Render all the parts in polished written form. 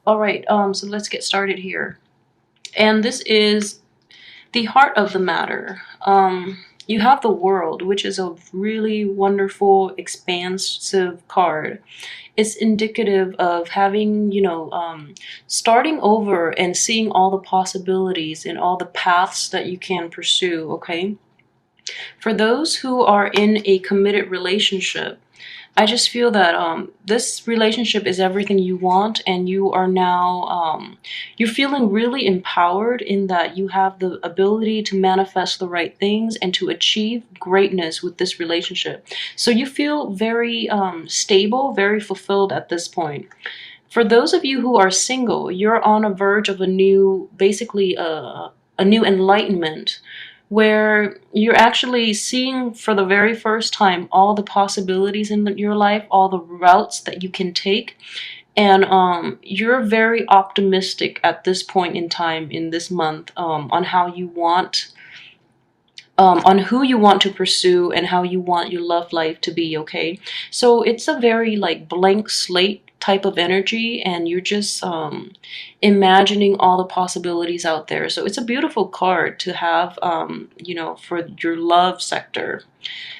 All right, so let's get started here. And this is the heart of the matter. You have the world, which is a really wonderful, expansive card. It's indicative of having, starting over and seeing all the possibilities and all the paths that you can pursue, okay? For those who are in a committed relationship, I just feel that this relationship is everything you want, and you are now you're feeling really empowered in that you have the ability to manifest the right things and to achieve greatness with this relationship. So you feel very stable, very fulfilled at this point. For those of you who are single, you're on a verge of a new, basically a new enlightenment where you're actually seeing for the very first time all the possibilities in your life, all the routes that you can take. And you're very optimistic at this point in time in this month on how you want, on who you want to pursue and how you want your love life to be, okay? So it's a very like blank slate type of energy, and you're just imagining all the possibilities out there. So it's a beautiful card to have, for your love sector.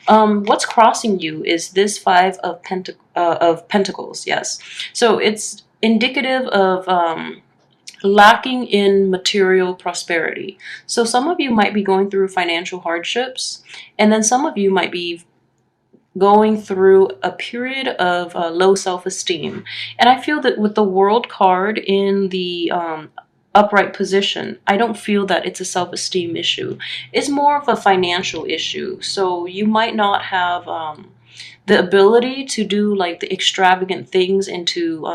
What's crossing you is this Five of Pentacles, yes. So it's indicative of lacking in material prosperity. So some of you might be going through financial hardships, and then some of you might be going through a period of low self-esteem. And I feel that with the World card in the upright position, I don't feel that it's a self-esteem issue. It's more of a financial issue. So you might not have the ability to do like the extravagant things and to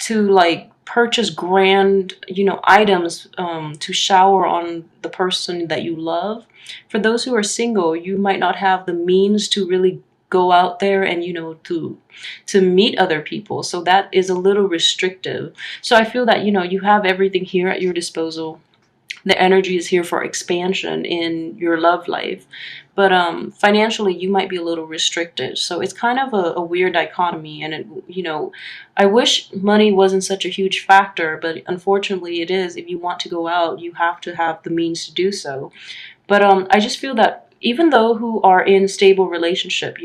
like purchase grand, items to shower on the person that you love. For those who are single, you might not have the means to really go out there and to meet other people, so that is a little restrictive. So I feel that you have everything here at your disposal. The energy is here for expansion in your love life, but financially you might be a little restricted. So it's kind of a weird dichotomy, and I wish money wasn't such a huge factor, but unfortunately it is. If you want to go out, you have to have the means to do so. But I just feel that even though who are in stable relationship,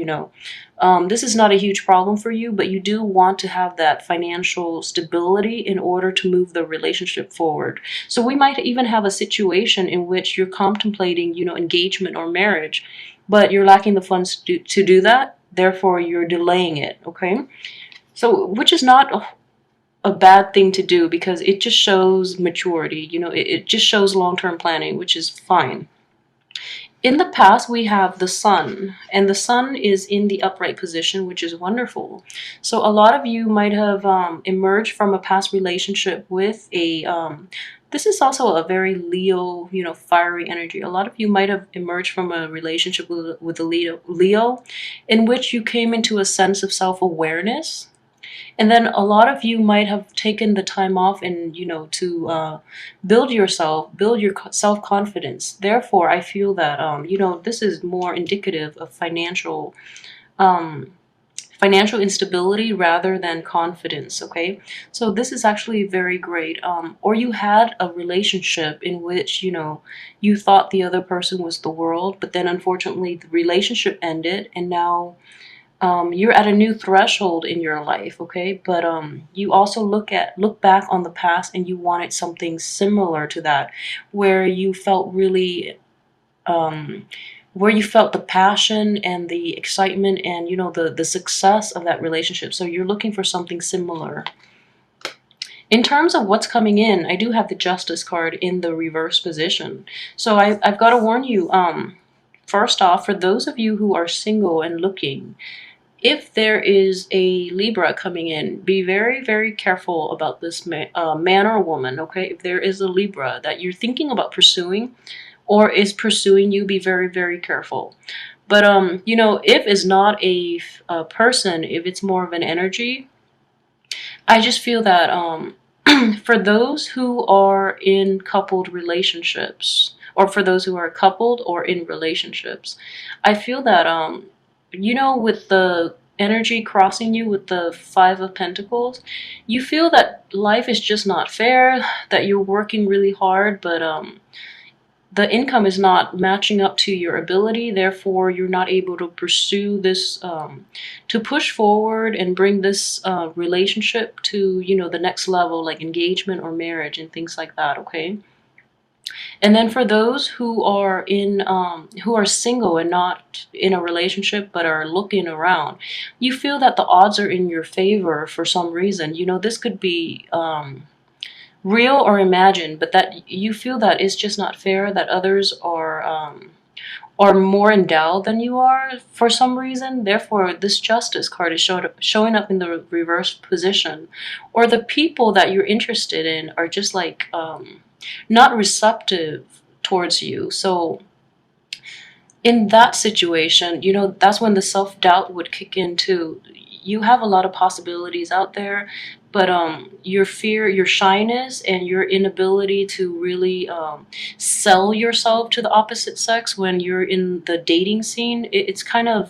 this is not a huge problem for you, but you do want to have that financial stability in order to move the relationship forward. So we might even have a situation in which you're contemplating, engagement or marriage, but you're lacking the funds to do that. Therefore, you're delaying it, okay? So, which is not a bad thing to do, because it just shows maturity, it just shows long-term planning, which is fine. In the past, we have the sun, and the sun is in the upright position, which is wonderful. So a lot of you might have emerged from a past relationship with a, this is also a very Leo, fiery energy. A lot of you might have emerged from a relationship with a Leo, in which you came into a sense of self-awareness. And then a lot of you might have taken the time off and, to build yourself, build your self-confidence. Therefore, I feel that, this is more indicative of um, financial instability rather than confidence, okay? So this is actually very great. Or you had a relationship in which, you thought the other person was the world, but then unfortunately the relationship ended, and now you're at a new threshold in your life, okay? But you also look back on the past, and you wanted something similar to that, where you felt really, where you felt the passion and the excitement and the success of that relationship. So you're looking for something similar. In terms of what's coming in, I do have the Justice card in the reverse position. So I've got to warn you. First off, for those of you who are single and looking, if there is a Libra coming in, be very, very careful about this man or woman, okay? If there is a Libra that you're thinking about pursuing or is pursuing you, be very, very careful. But, if it's not a person, if it's more of an energy, I just feel that for those who are in coupled relationships, or for those who are coupled or in relationships, I feel that with the energy crossing you with the Five of Pentacles, you feel that life is just not fair, that you're working really hard, but the income is not matching up to your ability. Therefore, you're not able to pursue this, to push forward and bring this relationship to, you know, the next level, like engagement or marriage and things like that, okay? And then for those who are who are single and not in a relationship but are looking around, you feel that the odds are in your favor for some reason. You know, this could be real or imagined, but that you feel that it's just not fair, that others are more endowed than you are for some reason. Therefore, this Justice card is showing up in the reverse position, or the people that you're interested in are just like not receptive towards you. So in that situation, you know, that's when the self-doubt would kick in too. You have a lot of possibilities out there, but your fear, your shyness, and your inability to really sell yourself to the opposite sex when you're in the dating scene, it's kind of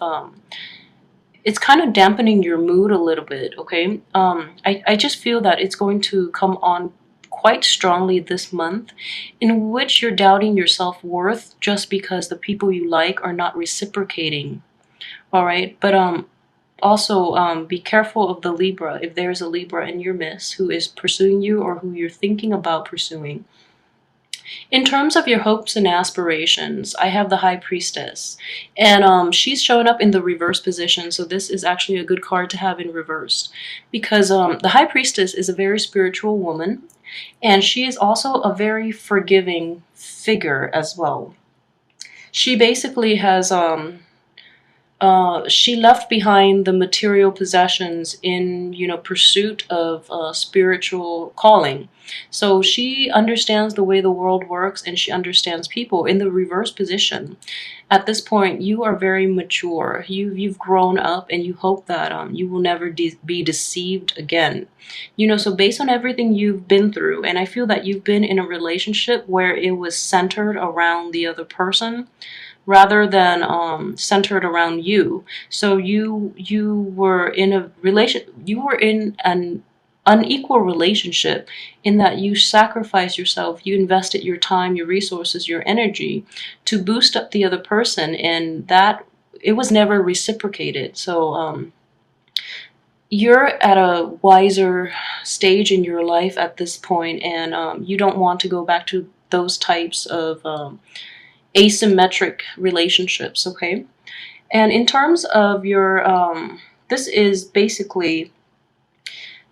dampening your mood a little bit, okay? I just feel that it's going to come on quite strongly this month, in which you're doubting your self-worth just because the people you like are not reciprocating, all right? But also be careful of the Libra, if there's a Libra in your midst who is pursuing you or who you're thinking about pursuing. In terms of your hopes and aspirations, I have the High Priestess, and she's showing up in the reverse position, so this is actually a good card to have in reverse, because the High Priestess is a very spiritual woman, and she is also a very forgiving figure as well. She basically has she left behind the material possessions in, you know, pursuit of spiritual calling. So she understands the way the world works, and she understands people. In the reverse position, at this point, you are very mature. You've grown up, and you hope that you will never be deceived again. You know, so based on everything you've been through, and I feel that you've been in a relationship where it was centered around the other person, rather than centered around you. So you were in an unequal relationship, in that you sacrificed yourself, you invested your time, your resources, your energy to boost up the other person, and that it was never reciprocated. So you're at a wiser stage in your life at this point, and you don't want to go back to those types of asymmetric relationships, okay? And in terms of your this is basically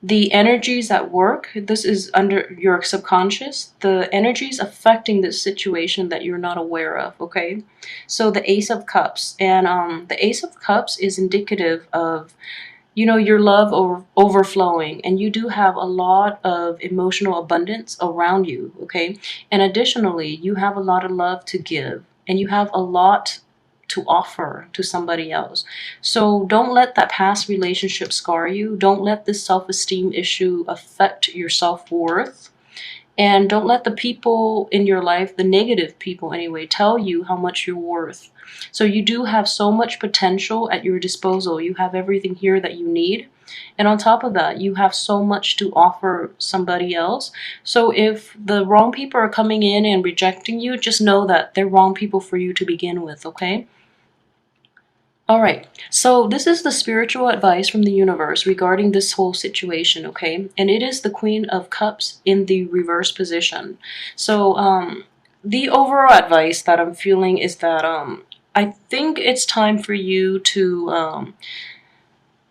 the energies at work. This is under your subconscious, the energies affecting this situation that you're not aware of, okay? So the Ace of Cups, and the Ace of Cups is indicative of, you know, your love overflowing, and you do have a lot of emotional abundance around you, okay? And additionally, you have a lot of love to give, and you have a lot to offer to somebody else. So don't let that past relationship scar you. Don't let this self-esteem issue affect your self-worth. And don't let the people in your life, the negative people anyway, tell you how much you're worth. So you do have so much potential at your disposal. You have everything here that you need. And on top of that, you have so much to offer somebody else. So if the wrong people are coming in and rejecting you, just know that they're wrong people for you to begin with, okay? All right, so this is the spiritual advice from the universe regarding this whole situation, okay? And it is the Queen of Cups in the reverse position. So the overall advice that I'm feeling is that I think it's time for you to,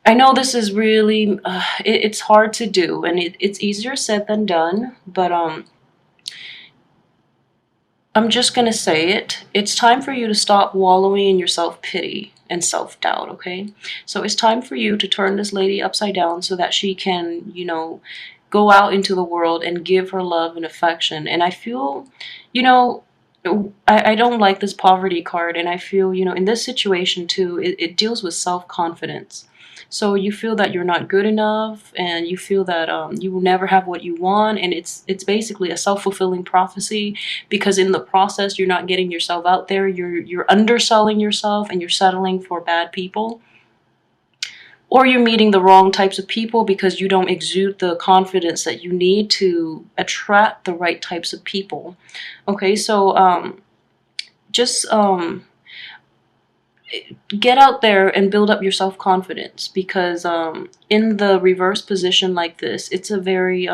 I know this is really, it's hard to do, and it's easier said than done, but I'm just going to say it. It's time for you to stop wallowing in your self-pity and self-doubt, okay? So it's time for you to turn this lady upside down so that she can, you know, go out into the world and give her love and affection. And I feel, you know, I don't like this poverty card, and I feel, you know, in this situation too, it deals with self-confidence. So you feel that you're not good enough, and you feel that you will never have what you want, and it's basically a self-fulfilling prophecy, because in the process you're not getting yourself out there, you're underselling yourself, and you're settling for bad people. or you're meeting the wrong types of people because you don't exude the confidence that you need to attract the right types of people. Okay, so just get out there and build up your self-confidence, because in the reverse position like this, it's a very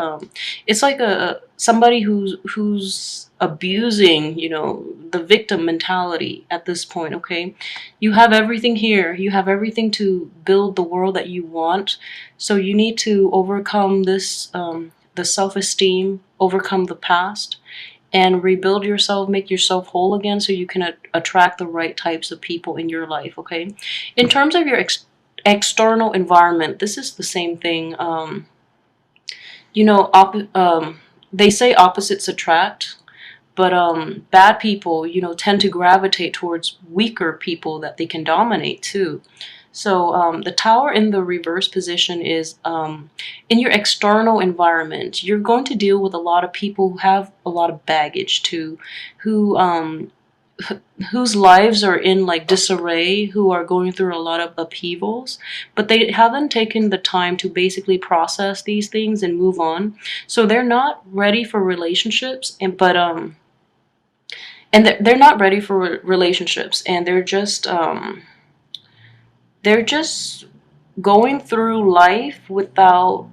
it's like a somebody who's abusing, you know, the victim mentality at this point. Okay, you have everything here, you have everything to build the world that you want, so you need to overcome this the self-esteem, overcome the past, and rebuild yourself, make yourself whole again, so you can attract the right types of people in your life. Okay, in terms of your external environment, this is the same thing. You know, they say opposites attract, but bad people, you know, tend to gravitate towards weaker people that they can dominate too. So the Tower in the reverse position is in your external environment, you're going to deal with a lot of people who have a lot of baggage too, who whose lives are in like disarray, who are going through a lot of upheavals, but they haven't taken the time to basically process these things and move on. So they're not ready for relationships, and they're not ready for relationships, and they're just going through life without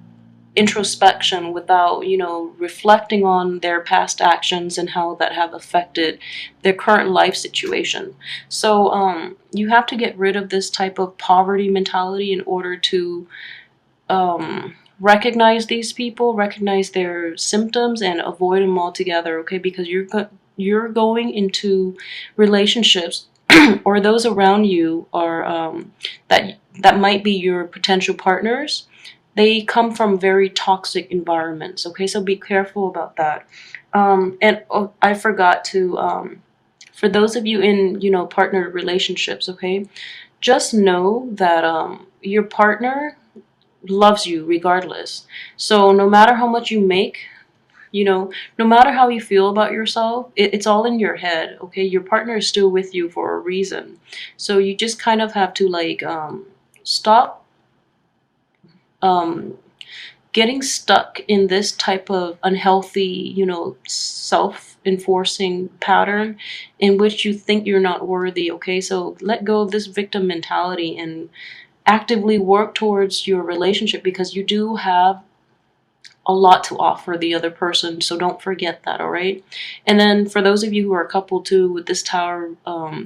introspection, without, you know, reflecting on their past actions and how that have affected their current life situation. So you have to get rid of this type of poverty mentality in order to recognize these people, recognize their symptoms, and avoid them altogether. Okay, because you're going into relationships or those around you are that might be your potential partners. They come from very toxic environments. Okay, so be careful about that. And oh, I forgot to for those of you in, you know, partner relationships, okay, just know that your partner loves you regardless. So no matter how much you make, you know, no matter how you feel about yourself, it's all in your head. Okay, your partner is still with you for a reason. So you just kind of have to like stop getting stuck in this type of unhealthy, you know, self-enforcing pattern in which you think you're not worthy. Okay, so let go of this victim mentality and actively work towards your relationship, because you do have a lot to offer the other person, so don't forget that. All right, and then for those of you who are a couple too, with this Tower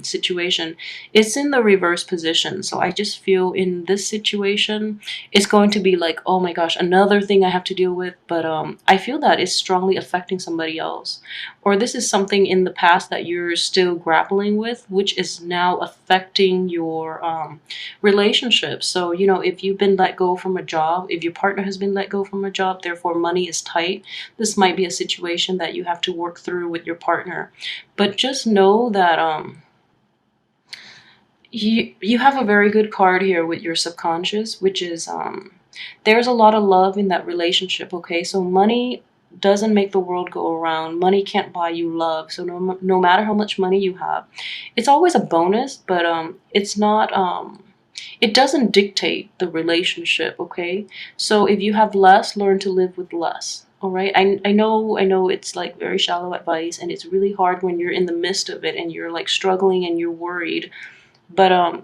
situation, it's in the reverse position. So I just feel in this situation it's going to be like, oh my gosh, another thing I have to deal with. But I feel that it's strongly affecting somebody else, or this is something in the past that you're still grappling with, which is now affecting your relationship. So, you know, if you've been let go from a job, if your partner has been let go from a job, therefore money is tight, this might be a situation that you have to work through with your partner. But just know that you have a very good card here with your subconscious, which is there's a lot of love in that relationship. Okay, so money doesn't make the world go around. Money can't buy you love. So no matter how much money you have, it's always a bonus, but it's not it doesn't dictate the relationship. Okay, so if you have less, learn to live with less. All right, I know it's like very shallow advice, and it's really hard when you're in the midst of it and you're like struggling and you're worried, but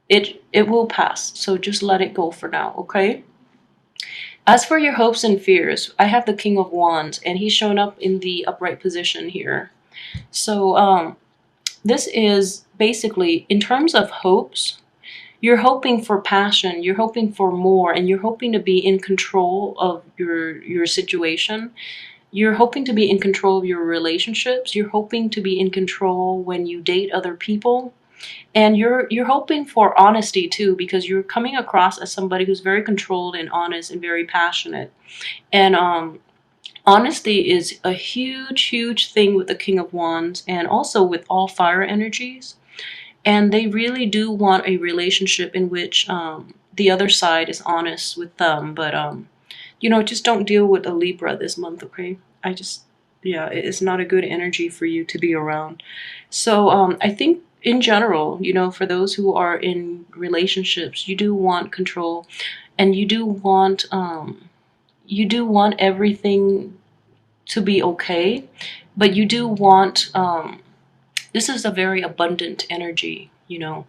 it will pass, so just let it go for now. Okay, as for your hopes and fears, I have the King of Wands, and he's shown up in the upright position here. So this is basically in terms of hopes. You're hoping for passion, you're hoping for more, and you're hoping to be in control of your situation. You're hoping to be in control of your relationships. You're hoping to be in control when you date other people. And you're hoping for honesty too, because you're coming across as somebody who's very controlled and honest and very passionate. And honesty is a huge thing with the King of Wands, and also with all fire energies. And they really do want a relationship in which the other side is honest with them. But you know, just don't deal with a Libra this month. Okay, yeah, it's not a good energy for you to be around. So I think in general, you know, for those who are in relationships, you do want control, and you do want everything to be okay, but you do want this is a very abundant energy, you know,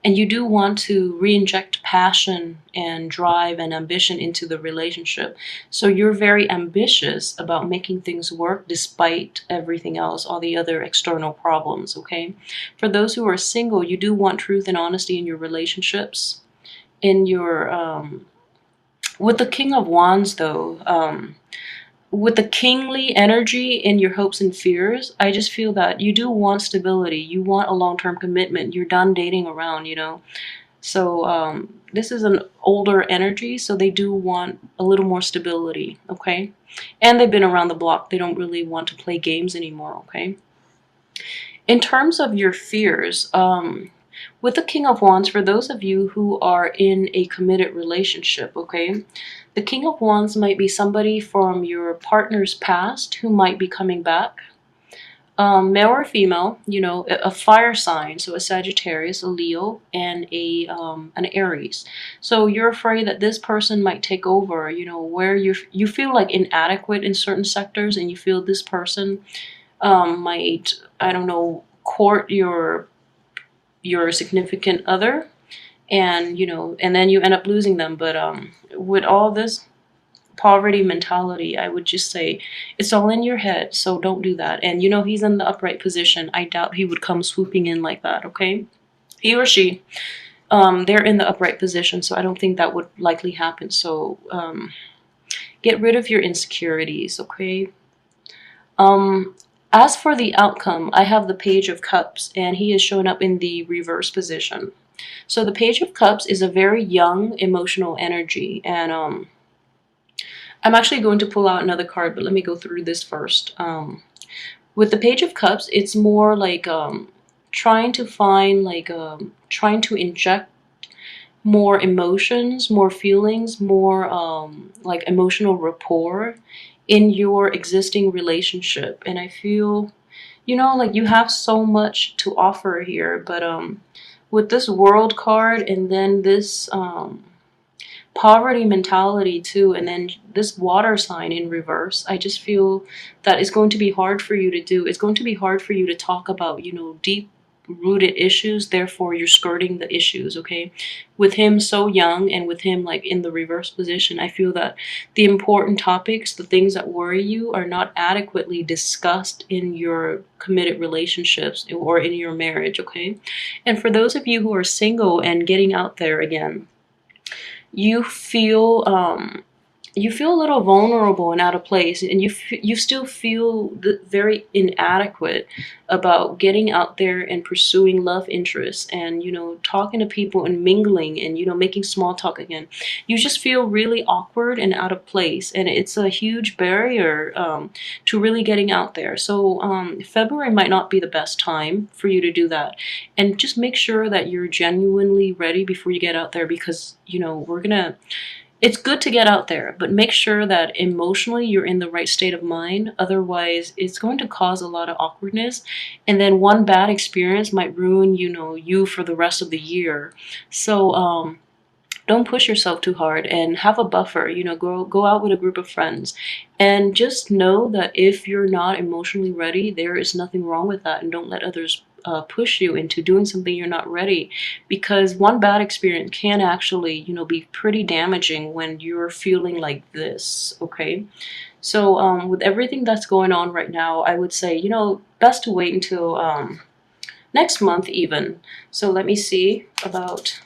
and you do want to re-inject passion and drive and ambition into the relationship. So you're very ambitious about making things work despite everything else, all the other external problems, okay? For those who are single, you do want truth and honesty in your relationships. In your with the King of Wands though, with the kingly energy in your hopes and fears, I just feel that you do want stability. You want a long-term commitment. You're done dating around, you know. So this is an older energy, so they do want a little more stability, okay? And they've been around the block. They don't really want to play games anymore, okay? In terms of your fears, with the King of Wands, for those of you who are in a committed relationship, okay, the King of Wands might be somebody from your partner's past who might be coming back. Male or female, you know, a fire sign, so a Sagittarius, a Leo, and an Aries. So you're afraid that this person might take over, you know, where you feel like inadequate in certain sectors, and you feel this person might, I don't know, court your significant other, and you know, and then you end up losing them. But with all this poverty mentality, I would just say it's all in your head, so don't do that. And you know, he's in the upright position. I doubt he would come swooping in like that, okay? He or she, they're in the upright position, so I don't think that would likely happen. So get rid of your insecurities, okay? As for the outcome, I have the Page of Cups, and he is showing up in the reverse position. So the Page of Cups is a very young emotional energy, and I'm actually going to pull out another card, but let me go through this first. With the Page of Cups, it's more like trying to find, like, trying to inject more emotions, more feelings, more like emotional rapport in your existing relationship. And I feel, you know, like you have so much to offer here, but with this World card, and then this poverty mentality too, and then this water sign in reverse, I just feel that it's going to be hard for you to do. It's going to be hard for you to talk about, you know, deep rooted issues, therefore you're skirting the issues, okay? With him so young, and with him like in the reverse position, I feel that the important topics, the things that worry you, are not adequately discussed in your committed relationships or in your marriage, okay? And for those of you who are single and getting out there again, you feel a little vulnerable and out of place, and you still feel very inadequate about getting out there and pursuing love interests, and you know, talking to people and mingling, and you know, making small talk again. You just feel really awkward and out of place, and it's a huge barrier to really getting out there. So February might not be the best time for you to do that, and just make sure that you're genuinely ready before you get out there, because you know, it's good to get out there, but make sure that emotionally you're in the right state of mind. Otherwise, it's going to cause a lot of awkwardness. And then one bad experience might ruin, you know, you for the rest of the year. So don't push yourself too hard, and have a buffer. You know, go out with a group of friends, and just know that if you're not emotionally ready, there is nothing wrong with that. And don't let others push you into doing something you're not ready, because one bad experience can actually, you know, be pretty damaging when you're feeling like this, okay? So with everything that's going on right now, I would say, you know, best to wait until next month even. So let me see about...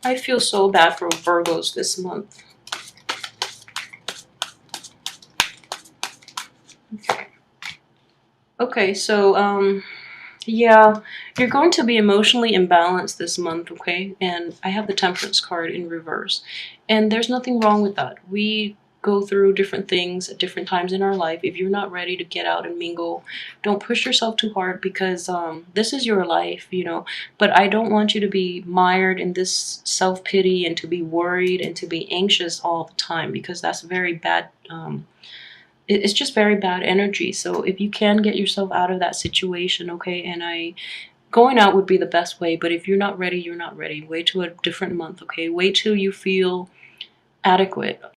I feel so bad for Virgos this month. Okay, so yeah, you're going to be emotionally imbalanced this month, okay? And I have the Temperance card in reverse. And there's nothing wrong with that. We go through different things at different times in our life. If you're not ready to get out and mingle, don't push yourself too hard, because this is your life, you know. But I don't want you to be mired in this self-pity, and to be worried, and to be anxious all the time, because that's very bad it's just very bad energy. So if you can get yourself out of that situation, okay, and going out would be the best way, but if you're not ready, you're not ready. Wait till a different month, okay? Wait till you feel adequate.